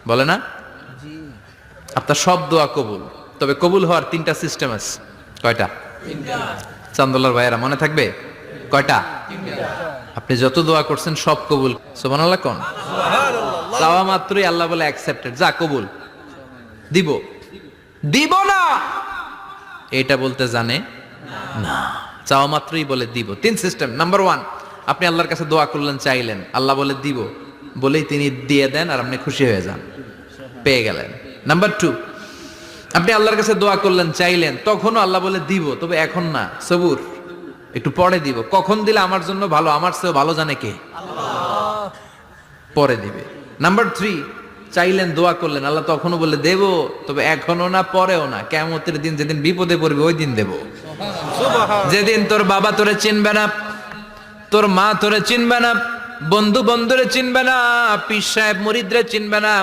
বলে না? আপনার সব দোয়া কবুল, তবে কবুল হওয়ার 3টা সিস্টেম আছে। কয়টা? চান্দোলার ভাইয়েরা মনে থাকবে? কয়টা? আপনি যত দোয়া করছেন সব কবুল। সুবহানাল্লাহ কোন? চাওয়া মাত্রই আল্লাহ বলে অ্যাকসেপ্টেড, যা কবুল। দিব দিব না এটা বলতে জানে না, চাওয়া মাত্রই বলে দিব। 3 সিস্টেম। নাম্বার 1, আপনি আল্লাহর কাছে দোয়া করলেন, চাইলেন, আল্লাহ বলে দিব, বলেই তিনি দিয়ে দেন আর আপনি খুশি হয়ে যান, পেয়ে গেলেন। নাম্বার 2, আপনি আল্লাহর কাছে দোয়া করলেন, চাইলেন, তখনও আল্লাহ বলে দিব, তবে এখন না, সবুর, একটু পরে দিব। কখন দিলে আমার জন্য ভালো, আমার চেয়ে ভালো জানে কে? আল্লাহ, পরে দিবে। নাম্বার 3, চাইলেন, দোয়া করলেন, আল্লাহ তখনও বলে দেব, তবে এখনো না, পরেও না, কিয়ামতের দিন যেদিন বিপদে পড়বে ওই দিন দেব। যেদিন তোর বাবা তোরে চিনবে না, তোর মা তোরে চিনবে না, বন্ধু বন্ধুরে চিনবে না, পীর সাহেব মুরিদরে চিনবে না,